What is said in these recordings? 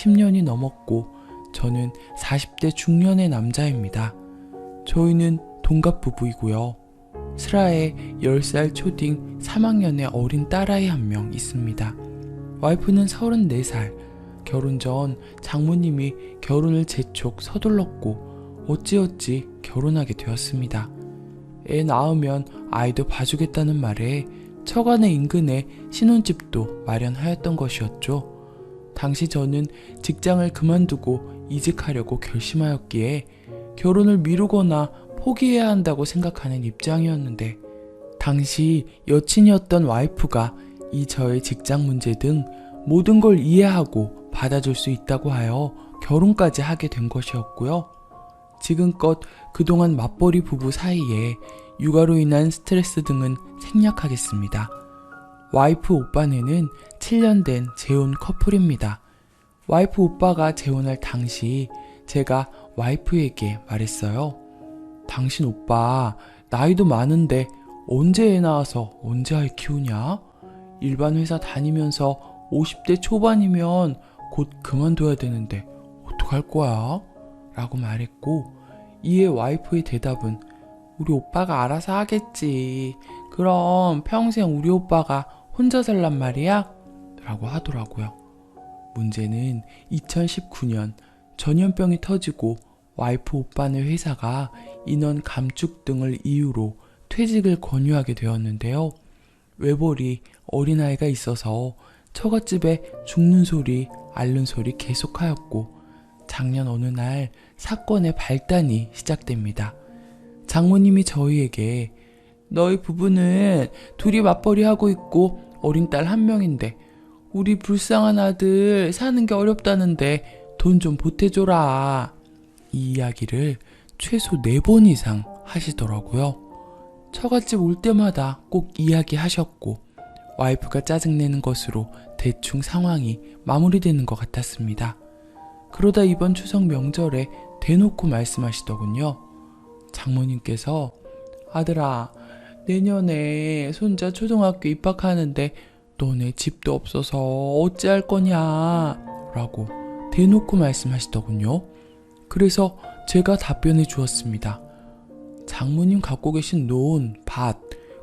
10년이 넘었고 저는 40대 중년의 남자입니다. 저희는 동갑 부부이고요. 슬하에 10살 초딩 3학년의 어린 딸아이 한 명 있습니다. 와이프는 34살. 결혼 전 장모님이 결혼을 재촉 서둘렀고 어찌어찌 결혼하게 되었습니다. 애 낳으면 아이도 봐주겠다는 말에 처가네 인근에 신혼집도 마련하였던 것이었죠. 당시 저는 직장을 그만두고 이직하려고 결심하였기에 결혼을 미루거나 포기해야 한다고 생각하는 입장이었는데 당시 여친이었던 와이프가 이 저의 직장 문제 등 모든 걸 이해하고 받아줄 수 있다고 하여 결혼까지 하게 된 것이었고요. 지금껏 그동안 맞벌이 부부 사이에 육아로 인한 스트레스 등은 생략하겠습니다. 와이프 오빠네는 7년 된 재혼 커플입니다. 와이프 오빠가 재혼할 당시 제가 와이프에게 말했어요. 당신 오빠 나이도 많은데 언제 애 낳아서 언제 아이 키우냐? 일반 회사 다니면서 50대 초반이면 곧 그만둬야 되는데 어떡할 거야? 라고 말했고 이에 와이프의 대답은 우리 오빠가 알아서 하겠지. 그럼 평생 우리 오빠가 혼자 살란 말이야? 라고 하더라고요. 문제는 2019년 전염병이 터지고 와이프 오빠네 회사가 인원 감축 등을 이유로 퇴직을 권유하게 되었는데요. 외벌이 어린아이가 있어서 처갓집에 죽는 소리, 앓는 소리 계속하였고 작년 어느 날 사건의 발단이 시작됩니다. 장모님이 저희에게 너희 부부는 둘이 맞벌이 하고 있고 어린 딸 한 명인데 우리 불쌍한 아들 사는 게 어렵다는데 돈 좀 보태줘라. 이 이야기를 최소 4번 이상 하시더라고요. 처갓집 올 때마다 꼭 이야기하셨고 와이프가 짜증내는 것으로 대충 상황이 마무리되는 것 같았습니다. 그러다 이번 추석 명절에 대놓고 말씀하시더군요. 장모님께서 아들아 내년에 손자 초등학교 입학하는데 너네 집도 없어서 어찌할 거냐 라고 대놓고 말씀하시더군요. 그래서 제가 답변해 주었습니다. 장모님 갖고 계신 논, 밭,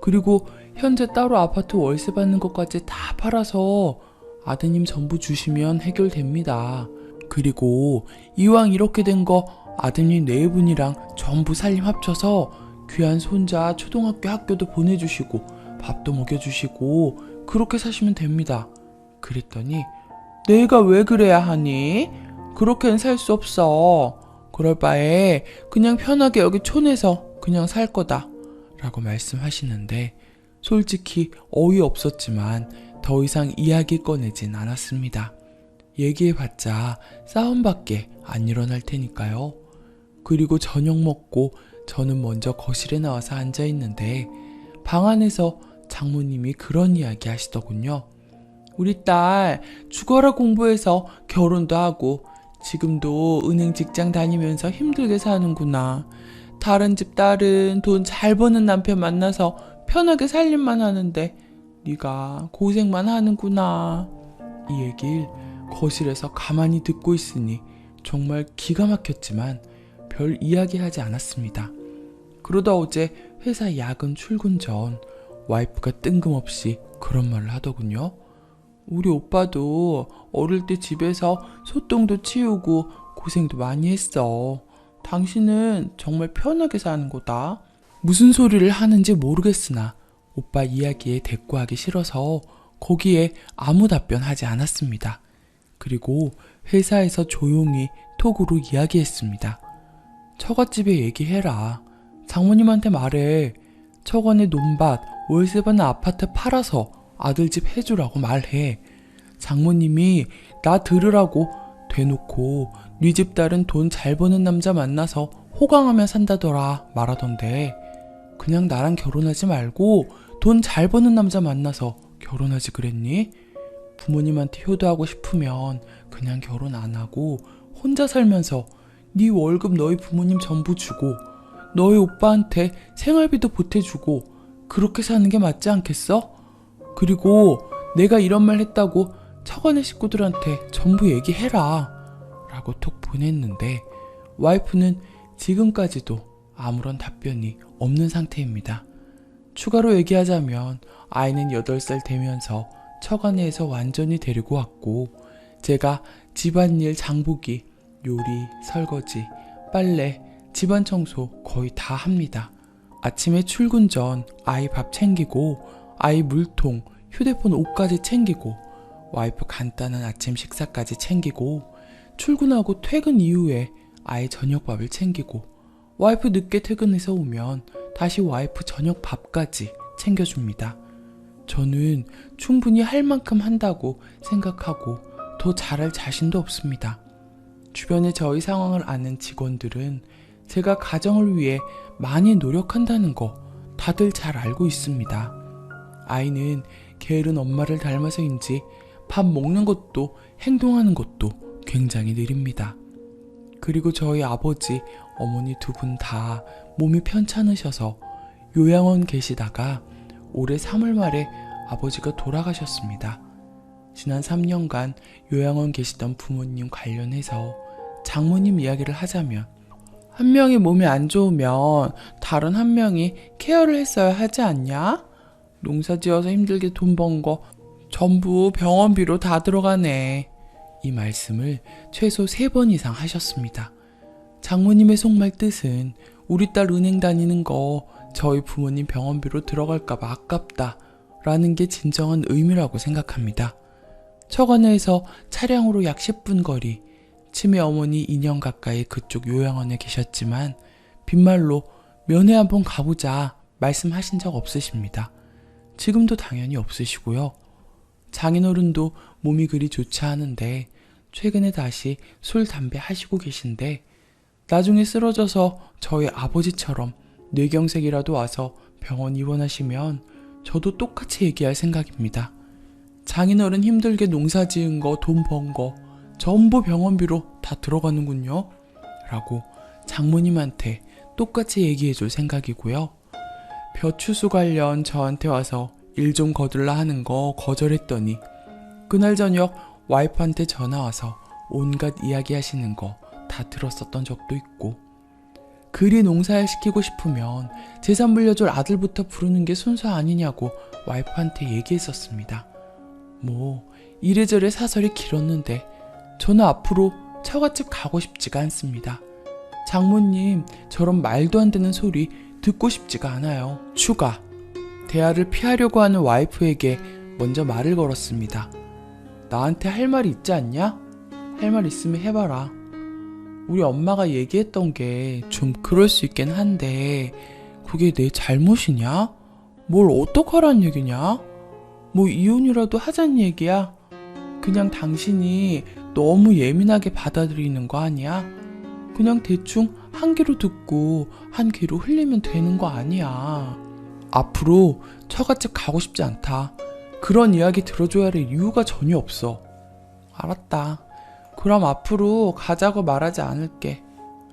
그리고 현재 따로 아파트 월세 받는 것까지 다 팔아서 아드님 전부 주시면 해결됩니다. 그리고 이왕 이렇게 된 거 아드님 네 분이랑 전부 살림 합쳐서 귀한 손자 초등학교 학교도 보내주시고 밥도 먹여주시고 그렇게 사시면 됩니다. 그랬더니 내가 왜 그래야 하니? 그렇게는 살 수 없어. 그럴 바에 그냥 편하게 여기 촌에서 그냥 살 거다 라고 말씀하시는데 솔직히 어이없었지만 더 이상 이야기 꺼내진 않았습니다. 얘기해봤자 싸움밖에 안 일어날 테니까요. 그리고 저녁 먹고 저는 먼저 거실에 나와서 앉아있는데 방 안에서 장모님이 그런 이야기 하시더군요. 우리 딸 죽어라 공부해서 결혼도 하고 지금도 은행 직장 다니면서 힘들게 사는구나. 다른 집 딸은 돈 잘 버는 남편 만나서 편하게 살림만 하는데 네가 고생만 하는구나. 이 얘길 거실에서 가만히 듣고 있으니 정말 기가 막혔지만 별 이야기하지 않았습니다. 그러다 어제 회사 야근 출근 전 와이프가 뜬금없이 그런 말을 하더군요. 우리 오빠도 어릴 때 집에서 소똥도 치우고 고생도 많이 했어. 당신은 정말 편하게 사는 거다. 무슨 소리를 하는지 모르겠으나 오빠 이야기에 대꾸하기 싫어서 거기에 아무 답변하지 않았습니다. 그리고 회사에서 조용히 톡으로 이야기했습니다. 처갓집에 얘기해라. 장모님한테 말해. 처갓의 논밭, 월세 받는 아파트 팔아서 아들 집 해주라고 말해. 장모님이 나 들으라고 대놓고 네 집 딸은 돈 잘 버는 남자 만나서 호강하며 산다더라 말하던데 그냥 나랑 결혼하지 말고 돈 잘 버는 남자 만나서 결혼하지 그랬니? 부모님한테 효도하고 싶으면 그냥 결혼 안 하고 혼자 살면서 네 월급 너희 부모님 전부 주고 너희 오빠한테 생활비도 보태주고 그렇게 사는 게 맞지 않겠어? 그리고 내가 이런 말 했다고 처가네 식구들한테 전부 얘기해라 라고 톡 보냈는데 와이프는 지금까지도 아무런 답변이 없는 상태입니다. 추가로 얘기하자면 아이는 8살 되면서 처가네에서 완전히 데리고 왔고 제가 집안일 장보기, 요리, 설거지, 빨래, 집안 청소 거의 다 합니다. 아침에 출근 전 아이 밥 챙기고 아이 물통, 휴대폰 옷까지 챙기고 와이프 간단한 아침 식사까지 챙기고 출근하고 퇴근 이후에 아이 저녁밥을 챙기고 와이프 늦게 퇴근해서 오면 다시 와이프 저녁 밥까지 챙겨줍니다. 저는 충분히 할 만큼 한다고 생각하고 더 잘할 자신도 없습니다. 주변에 저희 상황을 아는 직원들은 제가 가정을 위해 많이 노력한다는 거 다들 잘 알고 있습니다. 아이는 게으른 엄마를 닮아서인지 밥 먹는 것도 행동하는 것도 굉장히 느립니다. 그리고 저희 아버지, 어머니 두 분 다 몸이 편찮으셔서 요양원 계시다가 올해 3월 말에 아버지가 돌아가셨습니다. 지난 3년간 요양원 계시던 부모님 관련해서 장모님 이야기를 하자면 한 명이 몸이 안 좋으면 다른 한 명이 케어를 했어야 하지 않냐? 농사지어서 힘들게 돈 번 거 전부 병원비로 다 들어가네. 이 말씀을 최소 3번 이상 하셨습니다. 장모님의 속말 뜻은 우리 딸 은행 다니는 거 저희 부모님 병원비로 들어갈까봐 아깝다 라는 게 진정한 의미라고 생각합니다. 처가내에서 차량으로 약 10분 거리, 치매 어머니 2년 가까이 그쪽 요양원에 계셨지만 빈말로 면회 한번 가보자 말씀하신 적 없으십니다. 지금도 당연히 없으시고요. 장인어른도 몸이 그리 좋지 않은데 최근에 다시 술, 담배 하시고 계신데 나중에 쓰러져서 저희 아버지처럼 뇌경색이라도 와서 병원 입원하시면 저도 똑같이 얘기할 생각입니다. 장인어른 힘들게 농사 지은 거, 돈 번 거 전부 병원비로 다 들어가는군요. 라고 장모님한테 똑같이 얘기해 줄 생각이고요. 벼추수 관련 저한테 와서 일 좀 거들라 하는 거 거절했더니 그날 저녁 와이프한테 전화 와서 온갖 이야기 하시는 거 다 들었었던 적도 있고 그리 농사일 시키고 싶으면 재산 물려줄 아들부터 부르는 게 순서 아니냐고 와이프한테 얘기했었습니다. 뭐 이래저래 사설이 길었는데 저는 앞으로 처갓집 가고 싶지가 않습니다. 장모님 저런 말도 안 되는 소리 듣고 싶지가 않아요. 추가 대화를 피하려고 하는 와이프에게 먼저 말을 걸었습니다. 나한테 할 말이 있지 않냐? 할 말 있으면 해봐라. 우리 엄마가 얘기했던 게 좀 그럴 수 있긴 한데 그게 내 잘못이냐? 뭘 어떡하란 얘기냐? 뭐 이혼이라도 하자는 얘기야? 그냥 당신이 너무 예민하게 받아들이는 거 아니야? 그냥 대충 한 귀로 듣고 한 귀로 흘리면 되는 거 아니야. 앞으로 처갓집 가고 싶지 않다. 그런 이야기 들어줘야 할 이유가 전혀 없어. 알았다. 그럼 앞으로 가자고 말하지 않을게.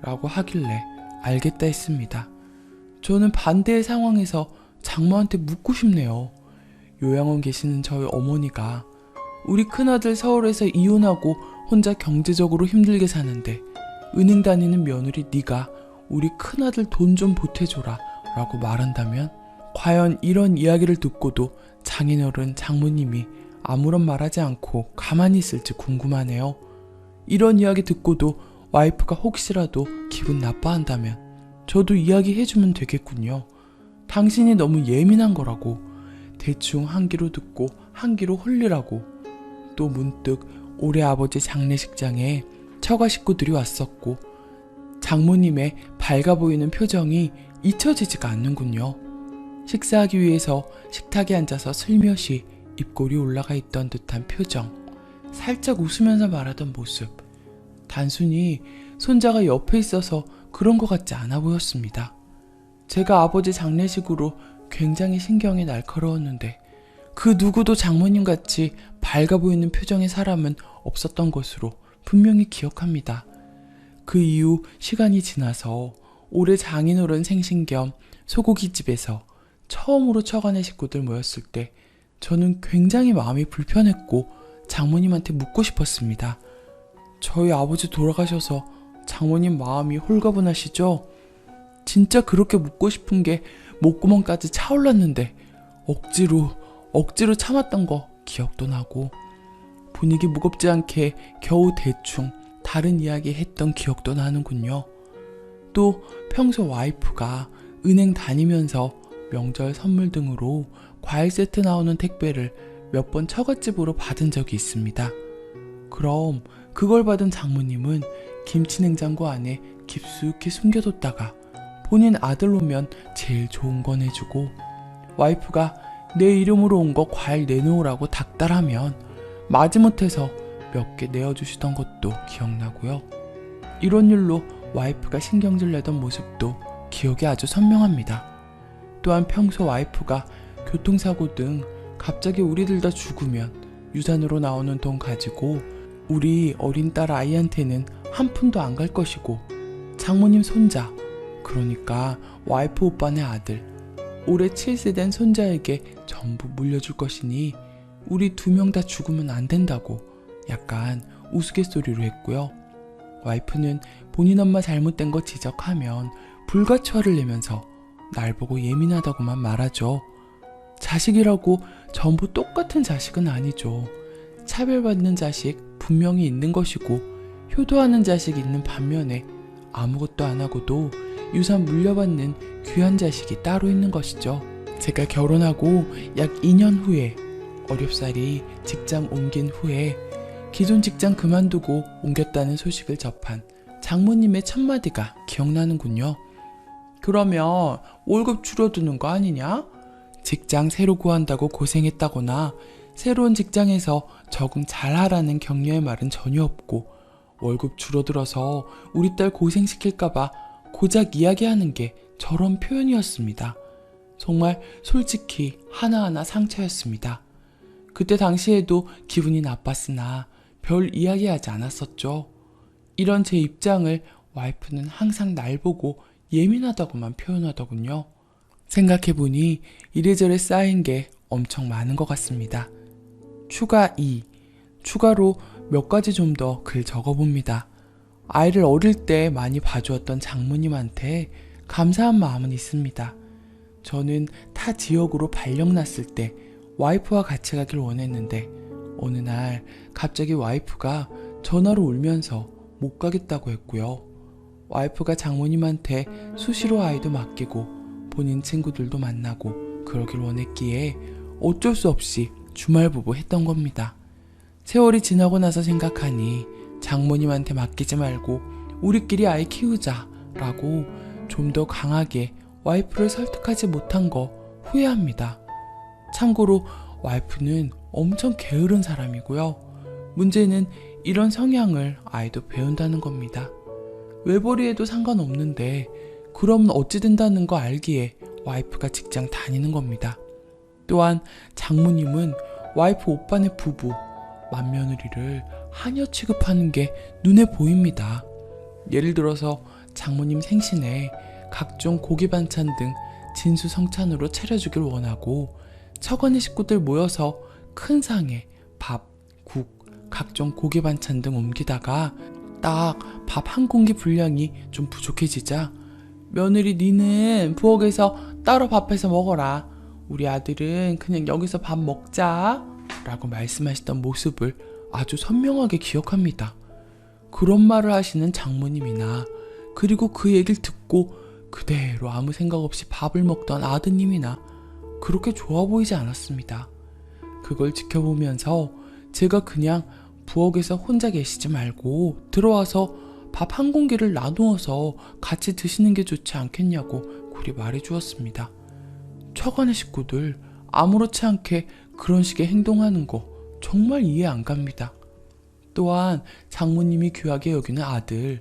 라고 하길래 알겠다 했습니다. 저는 반대의 상황에서 장모한테 묻고 싶네요. 요양원 계시는 저희 어머니가 우리 큰아들 서울에서 이혼하고 혼자 경제적으로 힘들게 사는데 은행 다니는 며느리 네가 우리 큰아들 돈 좀 보태줘라 라고 말한다면 과연 이런 이야기를 듣고도 장인어른 장모님이 아무런 말하지 않고 가만히 있을지 궁금하네요. 이런 이야기 듣고도 와이프가 혹시라도 기분 나빠한다면 저도 이야기해주면 되겠군요. 당신이 너무 예민한 거라고. 대충 한 귀로 듣고 한 귀로 흘리라고. 또 문득 올해 아버지 장례식장에 처가 식구들이 왔었고 장모님의 밝아 보이는 표정이 잊혀지지가 않는군요. 식사하기 위해서 식탁에 앉아서 슬며시 입꼬리 올라가 있던 듯한 표정, 살짝 웃으면서 말하던 모습, 단순히 손자가 옆에 있어서 그런 것 같지 않아 보였습니다. 제가 아버지 장례식으로 굉장히 신경이 날카로웠는데 그 누구도 장모님같이 밝아 보이는 표정의 사람은 없었던 것으로 분명히 기억합니다. 그 이후 시간이 지나서 올해 장인어른 생신 겸 소고기집에서 처음으로 처가네 식구들 모였을 때 저는 굉장히 마음이 불편했고 장모님한테 묻고 싶었습니다. 저희 아버지 돌아가셔서 장모님 마음이 홀가분하시죠? 진짜 그렇게 묻고 싶은 게 목구멍까지 차올랐는데 억지로 참았던 거 기억도 나고 분위기 무겁지 않게 겨우 대충 다른 이야기 했던 기억도 나는군요. 또 평소 와이프가 은행 다니면서 명절 선물 등으로 과일 세트 나오는 택배를 몇 번 처갓집으로 받은 적이 있습니다. 그럼 그걸 받은 장모님은 김치냉장고 안에 깊숙이 숨겨뒀다가 본인 아들 오면 제일 좋은 건 해주고 와이프가 내 이름으로 온 거 과일 내놓으라고 닥달하면 마지못해서 몇 개 내어주시던 것도 기억나고요. 이런 일로 와이프가 신경질 내던 모습도 기억이 아주 선명합니다. 또한 평소 와이프가 교통사고 등 갑자기 우리들 다 죽으면 유산으로 나오는 돈 가지고 우리 어린 딸 아이한테는 한 푼도 안 갈 것이고 장모님 손자, 그러니까 와이프 오빠네 아들, 올해 7세 된 손자에게 전부 물려줄 것이니 우리 2명 다 죽으면 안 된다고 약간 우스갯소리로 했고요. 와이프는 본인 엄마 잘못된 거 지적하면 불가초화를 내면서 날 보고 예민하다고만 말하죠. 자식이라고 전부 똑같은 자식은 아니죠. 차별받는 자식 분명히 있는 것이고 효도하는 자식이 있는 반면에 아무것도 안 하고도 유산 물려받는 귀한 자식이 따로 있는 것이죠. 제가 결혼하고 약 2년 후에 어렵사리 직장 옮긴 후에 기존 직장 그만두고 옮겼다는 소식을 접한 장모님의 첫마디가 기억나는군요. 그러면 월급 줄어드는 거 아니냐? 직장 새로 구한다고 고생했다거나 새로운 직장에서 적응 잘하라는 격려의 말은 전혀 없고 월급 줄어들어서 우리 딸 고생시킬까봐 고작 이야기하는 게 저런 표현이었습니다. 정말 솔직히 하나하나 상처였습니다. 그때 당시에도 기분이 나빴으나 별 이야기하지 않았었죠. 이런 제 입장을 와이프는 항상 날 보고 예민하다고만 표현하더군요. 생각해보니 이래저래 쌓인 게 엄청 많은 것 같습니다. 추가 2. 추가로 몇 가지 좀 더 글 적어봅니다. 아이를 어릴 때 많이 봐주었던 장모님한테 감사한 마음은 있습니다. 저는 타 지역으로 발령 났을 때 와이프와 같이 가길 원했는데 어느 날 갑자기 와이프가 전화로 울면서 못 가겠다고 했고요. 와이프가 장모님한테 수시로 아이도 맡기고 본인 친구들도 만나고 그러길 원했기에 어쩔 수 없이 주말부부 했던 겁니다. 세월이 지나고 나서 생각하니 장모님한테 맡기지 말고 우리끼리 아이 키우자 라고 좀 더 강하게 와이프를 설득하지 못한 거 후회합니다. 참고로 와이프는 엄청 게으른 사람이고요. 문제는 이런 성향을 아이도 배운다는 겁니다. 외벌이해도 상관없는데 그럼 어찌 된다는 거 알기에 와이프가 직장 다니는 겁니다. 또한 장모님은 와이프 오빠네 부부 맏며느리를 하녀 취급하는 게 눈에 보입니다. 예를 들어서 장모님 생신에 각종 고기 반찬 등 진수성찬으로 차려주길 원하고 처가네 식구들 모여서 큰 상에 밥, 국, 각종 고기 반찬 등 옮기다가 딱 밥 한 공기 분량이 좀 부족해지자 며느리 니는 부엌에서 따로 밥해서 먹어라. 우리 아들은 그냥 여기서 밥 먹자 라고 말씀하시던 모습을 아주 선명하게 기억합니다. 그런 말을 하시는 장모님이나 그리고 그 얘기를 듣고 그대로 아무 생각 없이 밥을 먹던 아드님이나 그렇게 좋아 보이지 않았습니다. 그걸 지켜보면서 제가 그냥 부엌에서 혼자 계시지 말고 들어와서 밥 한 공기를 나누어서 같이 드시는 게 좋지 않겠냐고 고리 말해주었습니다. 처가네 식구들 아무렇지 않게 그런 식의 행동하는 거 정말 이해 안 갑니다. 또한 장모님이 귀하게 여기는 아들,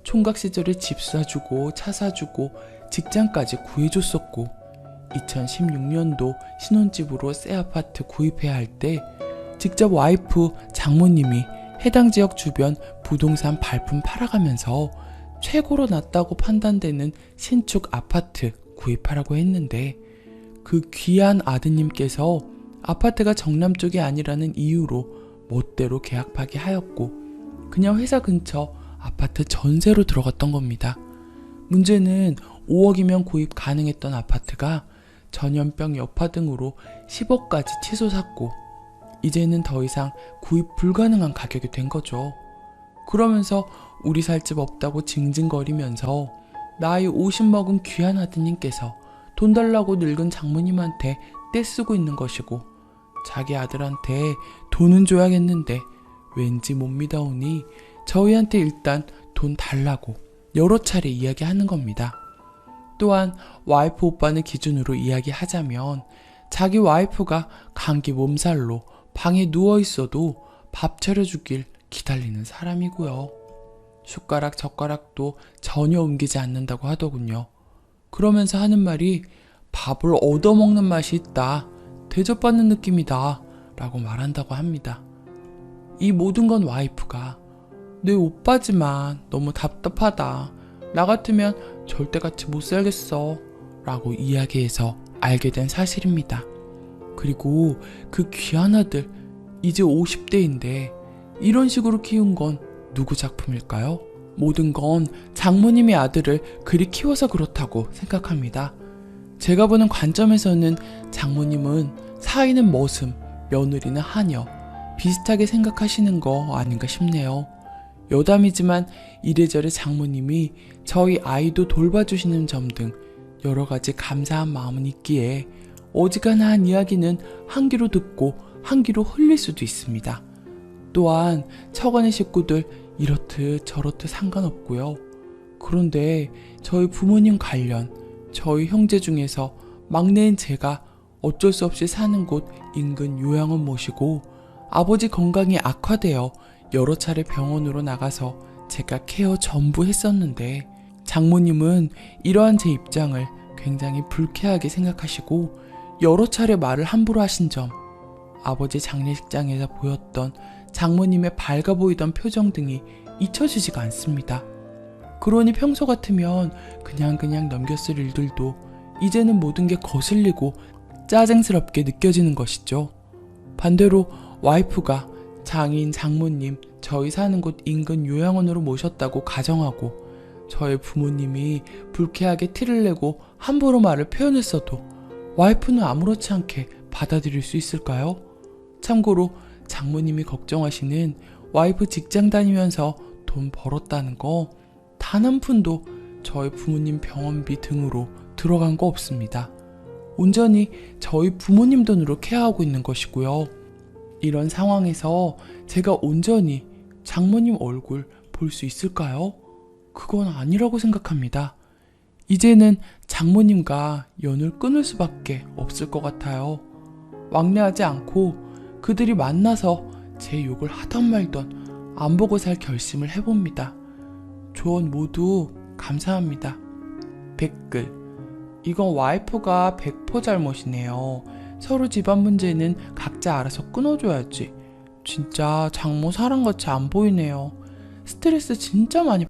총각 시절에 집 사주고 차 사주고 직장까지 구해줬었고 2016년도 신혼집으로 새 아파트 구입해야 할 때 직접 와이프 장모님이 해당 지역 주변 부동산 발품 팔아가면서 최고로 낮다고 판단되는 신축 아파트 구입하라고 했는데 그 귀한 아드님께서 아파트가 정남 쪽이 아니라는 이유로 멋대로 계약 파기하였고 그냥 회사 근처 아파트 전세로 들어갔던 겁니다. 문제는 5억이면 구입 가능했던 아파트가 전염병 여파 등으로 10억까지 치솟았고 이제는 더 이상 구입 불가능한 가격이 된 거죠. 그러면서 우리 살 집 없다고 징징거리면서 나이 50 먹은 귀한 아드님께서 돈 달라고 늙은 장모님한테 떼쓰고 있는 것이고 자기 아들한테 돈은 줘야겠는데 왠지 못 믿어오니 저희한테 일단 돈 달라고 여러 차례 이야기하는 겁니다. 또한 와이프 오빠는 기준으로 이야기하자면 자기 와이프가 감기 몸살로 방에 누워있어도 밥 차려주길 기다리는 사람이고요. 숟가락 젓가락도 전혀 옮기지 않는다고 하더군요. 그러면서 하는 말이 밥을 얻어먹는 맛이 있다. 대접받는 느낌이다. 라고 말한다고 합니다. 이 모든 건 와이프가 내 오빠지만 너무 답답하다. 나 같으면 절대 같이 못 살겠어. 라고 이야기해서 알게 된 사실입니다. 그리고 그 귀한 아들 이제 50대인데 이런 식으로 키운 건 누구 작품일까요? 모든 건 장모님의 아들을 그리 키워서 그렇다고 생각합니다. 제가 보는 관점에서는 장모님은 사위는 머슴, 며느리는 하녀 비슷하게 생각하시는 거 아닌가 싶네요. 여담이지만 이래저래 장모님이 저희 아이도 돌봐주시는 점 등 여러 가지 감사한 마음은 있기에 어지간한 이야기는 한 귀로 듣고 한 귀로 흘릴 수도 있습니다. 또한 처가네 식구들 이렇듯 저렇듯 상관없고요. 그런데 저희 부모님 관련 저희 형제 중에서 막내인 제가 어쩔 수 없이 사는 곳 인근 요양원 모시고 아버지 건강이 악화되어 여러 차례 병원으로 나가서 제가 케어 전부 했었는데 장모님은 이러한 제 입장을 굉장히 불쾌하게 생각하시고 여러 차례 말을 함부로 하신 점, 아버지 장례식장에서 보였던 장모님의 밝아 보이던 표정 등이 잊혀지지가 않습니다. 그러니 평소 같으면 그냥 넘겼을 일들도 이제는 모든 게 거슬리고 짜증스럽게 느껴지는 것이죠. 반대로 와이프가 장인 장모님 저희 사는 곳 인근 요양원으로 모셨다고 가정하고 저의 부모님이 불쾌하게 티를 내고 함부로 말을 표현했어도 와이프는 아무렇지 않게 받아들일 수 있을까요? 참고로 장모님이 걱정하시는 와이프 직장 다니면서 돈 벌었다는 거 단 한 푼도 저희 부모님 병원비 등으로 들어간 거 없습니다. 온전히 저희 부모님 돈으로 케어하고 있는 것이고요. 이런 상황에서 제가 온전히 장모님 얼굴 볼 수 있을까요? 그건 아니라고 생각합니다. 이제는 장모님과 연을 끊을 수밖에 없을 것 같아요. 왕래하지 않고 그들이 만나서 제 욕을 하던 말던 안 보고 살 결심을 해봅니다. 조언 모두 감사합니다. 댓글: 이건 와이프가 100% 잘못이네요. 서로 집안 문제는 각자 알아서 끊어줘야지. 진짜 장모 사랑같이 안 보이네요. 스트레스 진짜 많이